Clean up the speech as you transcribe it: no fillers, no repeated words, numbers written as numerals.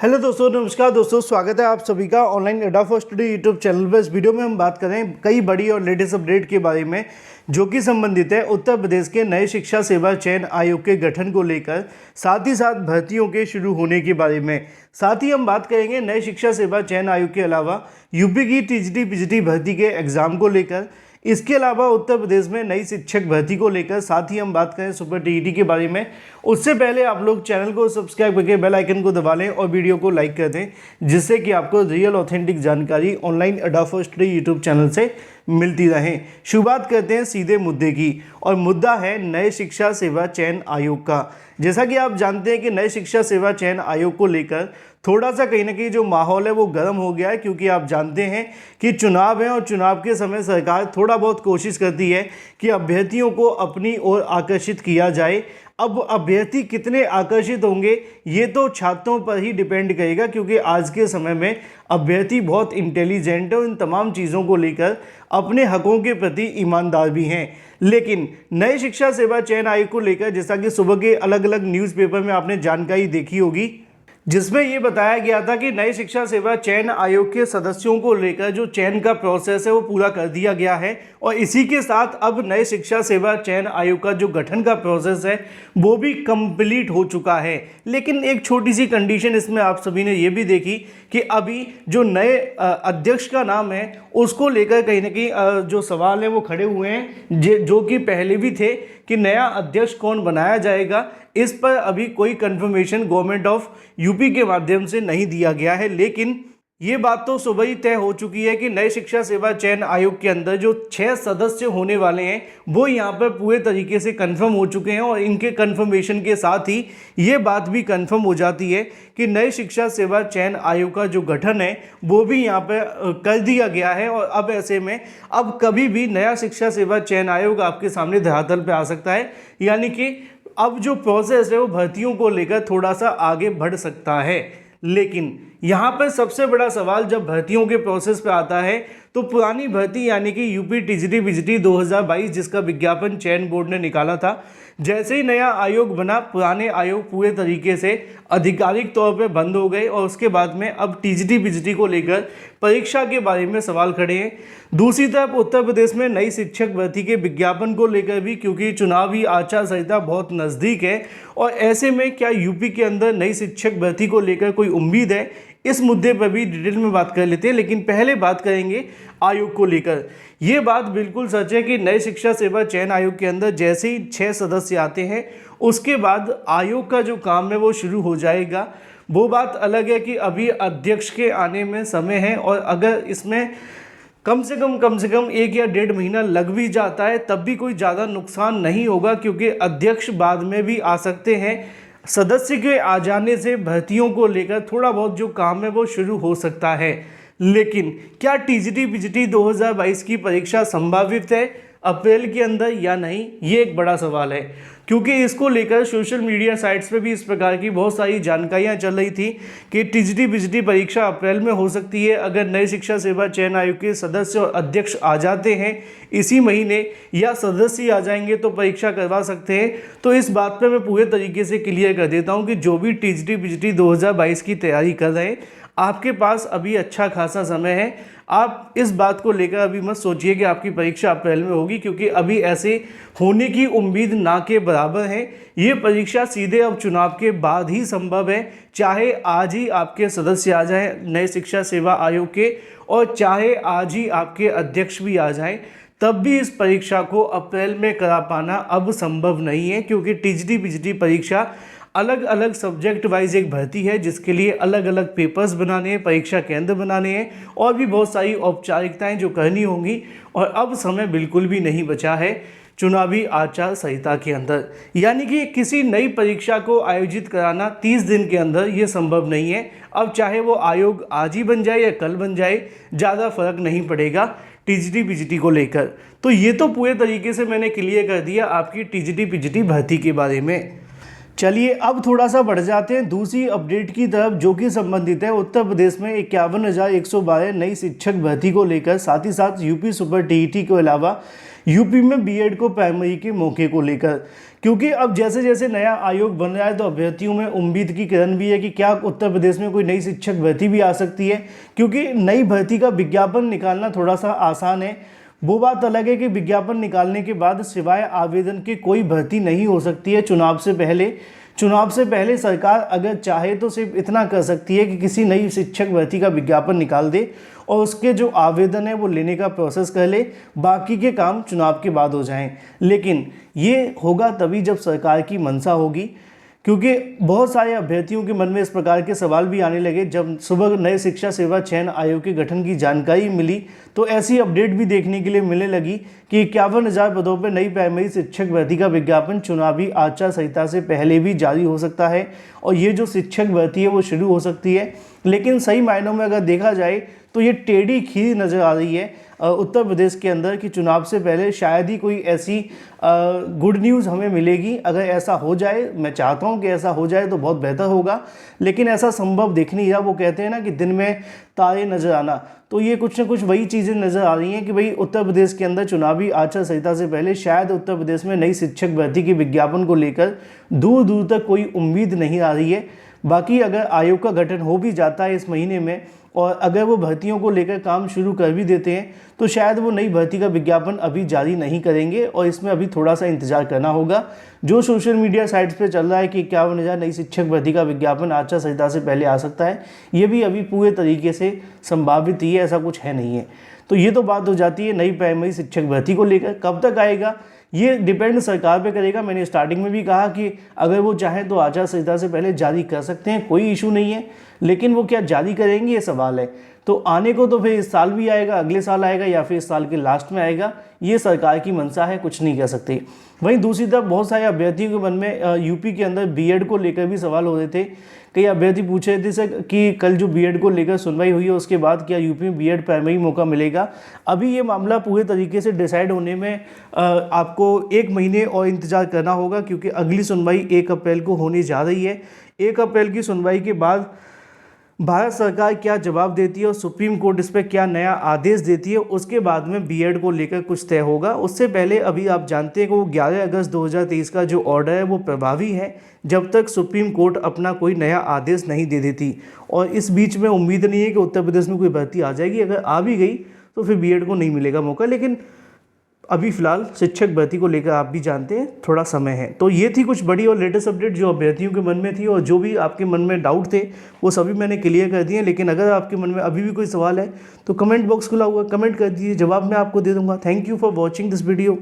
Hello दोस्तों, नमस्कार दोस्तों, स्वागत है आप सभी का ऑनलाइन अड्डा फॉर स्टडी यूट्यूब चैनल पर। इस वीडियो में हम बात करें कई बड़ी और लेटेस्ट अपडेट के बारे में जो कि संबंधित है उत्तर प्रदेश के नए शिक्षा सेवा चयन आयोग के गठन को लेकर, साथ ही साथ भर्तियों के शुरू होने के बारे में। साथ ही हम बात करेंगे नए शिक्षा सेवा चयन आयोग के अलावा यूपी की टीजीटी पीजीटी भर्ती के एग्जाम को लेकर, इसके अलावा उत्तर प्रदेश में नई शिक्षक भर्ती को लेकर, साथ ही हम बात करें सुपर टीईटी के बारे में। उससे पहले आप लोग चैनल को सब्सक्राइब करके बेल आइकन को दबा लें और वीडियो को लाइक कर दें, जिससे कि आपको रियल ऑथेंटिक जानकारी ऑनलाइन अड्डा फॉर स्टडी यूट्यूब चैनल से मिलती रहे। शुरुआत करते हैं सीधे मुद्दे की, और मुद्दा है नए शिक्षा सेवा चयन आयोग का। जैसा कि आप जानते हैं कि नए शिक्षा सेवा चयन आयोग को लेकर थोड़ा सा कहीं ना कहीं जो माहौल है वो गर्म हो गया है, क्योंकि आप जानते हैं कि चुनाव है और चुनाव के समय सरकार थोड़ा बहुत कोशिश करती है कि अभ्यर्थियों को अपनी ओर आकर्षित किया जाए। अब अभ्यर्थी कितने आकर्षित होंगे ये तो छात्रों पर ही डिपेंड करेगा, क्योंकि आज के समय में अभ्यर्थी बहुत इंटेलिजेंट है और इन तमाम चीज़ों को लेकर अपने हकों के प्रति ईमानदार भी हैं। लेकिन नए शिक्षा सेवा चयन आयोग को लेकर जैसा कि सुबह के अलग अलग न्यूज़पेपर में आपने जानकारी देखी होगी, जिसमें ये बताया गया था कि नई शिक्षा सेवा चयन आयोग के सदस्यों को लेकर जो चयन का प्रोसेस है वो पूरा कर दिया गया है, और इसी के साथ अब नए शिक्षा सेवा चयन आयोग का जो गठन का प्रोसेस है वो भी कंप्लीट हो चुका है। लेकिन एक छोटी सी कंडीशन इसमें आप सभी ने ये भी देखी कि अभी जो नए अध्यक्ष का नाम है उसको लेकर कहीं ना कहीं जो सवाल है वो खड़े हुए हैं, जो कि पहले भी थे कि नया अध्यक्ष कौन बनाया जाएगा। इस पर अभी कोई कंफर्मेशन गवर्नमेंट ऑफ यूपी के माध्यम से नहीं दिया गया है। लेकिन ये बात तो सुबह ही तय हो चुकी है कि नए शिक्षा सेवा चयन आयोग के अंदर जो 6 सदस्य होने वाले हैं वो यहाँ पर पूरे तरीके से कंफर्म हो चुके हैं, और इनके कंफर्मेशन के साथ ही ये बात भी कंफर्म हो जाती है कि नए शिक्षा सेवा चयन आयोग का जो गठन है वो भी यहाँ पर कर दिया गया है। और अब ऐसे में अब कभी भी नया शिक्षा सेवा चयन आयोग आपके सामने धरातल पर आ सकता है, यानी कि अब जो प्रोसेस है वो भर्तियों को लेकर थोड़ा सा आगे बढ़ सकता है। लेकिन यहाँ पर सबसे बड़ा सवाल जब भर्तियों के प्रोसेस पे आता है तो पुरानी भर्ती यानी कि यूपी टीजीटी पीजीटी 2022 जिसका विज्ञापन चयन बोर्ड ने निकाला था, जैसे ही नया आयोग बना पुराने आयोग पूरे तरीके से आधिकारिक तौर पे बंद हो गए, और उसके बाद में अब टीजीटी पीजीटी को लेकर परीक्षा के बारे में सवाल खड़े हैं। दूसरी तरफ उत्तर प्रदेश में नई शिक्षक भर्ती के विज्ञापन को लेकर भी, क्योंकि चुनावी आचार संहिता बहुत नज़दीक है, और ऐसे में क्या यूपी के अंदर नई शिक्षक भर्ती को लेकर कोई उम्मीद है, इस मुद्दे पर भी डिटेल में बात कर लेते हैं। लेकिन पहले बात करेंगे आयोग को लेकर। ये बात बिल्कुल सच है कि नए शिक्षा सेवा चयन आयोग के अंदर जैसे ही 6 सदस्य आते हैं उसके बाद आयोग का जो काम है वो शुरू हो जाएगा। वो बात अलग है कि अभी अध्यक्ष के आने में समय है, और अगर इसमें कम से कम 1 या 1.5 महीना लग भी जाता है तब भी कोई ज़्यादा नुकसान नहीं होगा, क्योंकि अध्यक्ष बाद में भी आ सकते हैं। सदस्य के आ जाने से भर्तियों को लेकर थोड़ा बहुत जो काम है वो शुरू हो सकता है। लेकिन क्या टीजीटी पीजीटी 2022 की परीक्षा संभावित है अप्रैल के अंदर या नहीं, ये एक बड़ा सवाल है, क्योंकि इसको लेकर सोशल मीडिया साइट्स पे भी इस प्रकार की बहुत सारी जानकारियां चल रही थी कि टीजीटी पीजीटी परीक्षा अप्रैल में हो सकती है अगर नए शिक्षा सेवा चयन आयोग के सदस्य और अध्यक्ष आ जाते हैं इसी महीने, या सदस्य आ जाएंगे तो परीक्षा करवा सकते हैं। तो इस बात पर मैं पूरे तरीके से क्लियर कर देता हूँ कि जो भी टीजीटी पीजीटी 2022 की तैयारी कर रहे हैं आपके पास अभी अच्छा खासा समय है। आप इस बात को लेकर अभी मत सोचिए कि आपकी परीक्षा अप्रैल में होगी, क्योंकि अभी ऐसे होने की उम्मीद ना के बराबर है। ये परीक्षा सीधे अब चुनाव के बाद ही संभव है, चाहे आज ही आपके सदस्य आ जाएं नए शिक्षा सेवा आयोग के, और चाहे आज ही आपके अध्यक्ष भी आ जाएं, तब भी इस परीक्षा को अप्रैल में करा पाना अब संभव नहीं है, क्योंकि टीजीटी पीजीटी परीक्षा अलग अलग सब्जेक्ट वाइज एक भर्ती है जिसके लिए अलग अलग पेपर्स बनाने हैं, परीक्षा केंद्र बनाने हैं, और भी बहुत सारी औपचारिकताएं जो करनी होंगी। और अब समय बिल्कुल भी नहीं बचा है चुनावी आचार संहिता के अंदर, यानी कि किसी नई परीक्षा को आयोजित कराना 30 दिन के अंदर ये संभव नहीं है। अब चाहे वो आयोग आज ही बन जाए या कल बन जाए, ज़्यादा फर्क नहीं पड़ेगा टीजीटी पीजीटी को लेकर। तो ये तो पूरे तरीके से मैंने क्लियर कर दिया आपकी टीजीटी पीजीटी भर्ती के बारे में। चलिए अब थोड़ा सा बढ़ जाते हैं दूसरी अपडेट की तरफ, जो कि संबंधित है उत्तर प्रदेश में 51,112 नई शिक्षक भर्ती को लेकर, साथ ही साथ यूपी सुपर टीईटी के अलावा यूपी में बीएड को प्राइमरी के मौके को लेकर। क्योंकि अब जैसे जैसे नया आयोग बन रहा है तो अभ्यर्थियों में उम्मीद की किरण भी है कि क्या उत्तर प्रदेश में कोई नई शिक्षक भर्ती भी आ सकती है, क्योंकि नई भर्ती का विज्ञापन निकालना थोड़ा सा आसान है। वो बात अलग है कि विज्ञापन निकालने के बाद सिवाय आवेदन के कोई भर्ती नहीं हो सकती है चुनाव से पहले। चुनाव से पहले सरकार अगर चाहे तो सिर्फ इतना कर सकती है कि किसी नई शिक्षक भर्ती का विज्ञापन निकाल दे और उसके जो आवेदन है वो लेने का प्रोसेस कर ले, बाकी के काम चुनाव के बाद हो जाएं। लेकिन ये होगा तभी जब सरकार की मंशा होगी, क्योंकि बहुत सारे अभ्यर्थियों के मन में इस प्रकार के सवाल भी आने लगे। जब सुबह नए शिक्षा सेवा चयन आयोग के गठन की जानकारी मिली तो ऐसी अपडेट भी देखने के लिए मिलने लगी कि 51,000 पदों पर नई प्राइमरी शिक्षक भर्ती का विज्ञापन चुनावी आचार संहिता से पहले भी जारी हो सकता है और ये जो शिक्षक भर्ती है वो शुरू हो सकती है। लेकिन सही मायनों में अगर देखा जाए तो ये टेढ़ी खीर नज़र आ रही है उत्तर प्रदेश के अंदर कि चुनाव से पहले शायद ही कोई ऐसी गुड न्यूज़ हमें मिलेगी। अगर ऐसा हो जाए, मैं चाहता हूं कि ऐसा हो जाए तो बहुत बेहतर होगा, लेकिन ऐसा संभव दिख नहीं रहा। वो कहते हैं ना कि दिन में तारे नज़र आना, तो ये कुछ ना कुछ वही चीज़ें नज़र आ रही हैं कि भाई उत्तर प्रदेश के अंदर चुनावी आचार संहिता से पहले शायद उत्तर प्रदेश में नई शिक्षक भर्ती के विज्ञापन को लेकर दूर दूर तक कोई उम्मीद नहीं आ रही है। बाकी अगर आयोग का गठन हो भी जाता है इस महीने में और अगर वो भर्तियों को लेकर काम शुरू कर भी देते हैं तो शायद वो नई भर्ती का विज्ञापन अभी जारी नहीं करेंगे और इसमें अभी थोड़ा सा इंतजार करना होगा। जो सोशल मीडिया साइट्स पे चल रहा है कि 51,000 नई शिक्षक भर्ती का विज्ञापन आचार संहिता से पहले आ सकता है, ये भी अभी पूरे तरीके से संभावित ही है, ऐसा कुछ है नहीं है। तो ये तो बात हो जाती है नई प्राइमरी शिक्षक भर्ती को लेकर। कब तक आएगा ये डिपेंड सरकार पे करेगा। मैंने स्टार्टिंग में भी कहा कि अगर वो चाहें तो आचार संहिता से पहले जारी कर सकते हैं, कोई इशू नहीं है, लेकिन वो क्या जारी करेंगे ये सवाल है। तो आने को तो फिर इस साल भी आएगा, अगले साल आएगा या फिर इस साल के लास्ट में आएगा, ये सरकार की मंशा है, कुछ नहीं कह सकते। वहीं दूसरी तरफ बहुत सारे अभ्यर्थियों के मन में यूपी के अंदर बीएड को लेकर भी सवाल हो रहे थे। कई अभ्यर्थी पूछ रहे थे सर कि कल जो बीएड को लेकर सुनवाई हुई है उसके बाद क्या यूपी में बीएड प्राइमरी मौका मिलेगा। अभी ये मामला पूरे तरीके से डिसाइड होने में आपको 1 महीने और इंतजार करना होगा, क्योंकि अगली सुनवाई 1 अप्रैल को होने जा रही है। 1 अप्रैल की सुनवाई के बाद भारत सरकार क्या जवाब देती है और सुप्रीम कोर्ट इस पर क्या नया आदेश देती है, उसके बाद में बीएड को लेकर कुछ तय होगा। उससे पहले अभी आप जानते हैं कि वो 11 अगस्त 2023 का जो ऑर्डर है वो प्रभावी है जब तक सुप्रीम कोर्ट अपना कोई नया आदेश नहीं दे देती। और इस बीच में उम्मीद नहीं है कि उत्तर प्रदेश में कोई भर्ती आ जाएगी। अगर आ भी गई तो फिर बीएड को नहीं मिलेगा मौका। लेकिन अभी फिलहाल शिक्षक भर्ती को लेकर आप भी जानते हैं थोड़ा समय है। तो ये थी कुछ बड़ी और लेटेस्ट अपडेट जो अभ्यर्थियों के मन में थी, और जो भी आपके मन में डाउट थे वो सभी मैंने क्लियर कर दिए। लेकिन अगर आपके मन में अभी भी कोई सवाल है तो कमेंट बॉक्स खुला हुआ, कमेंट कर दीजिए, जवाब मैं आपको दे दूंगा। Thank you for watching this video.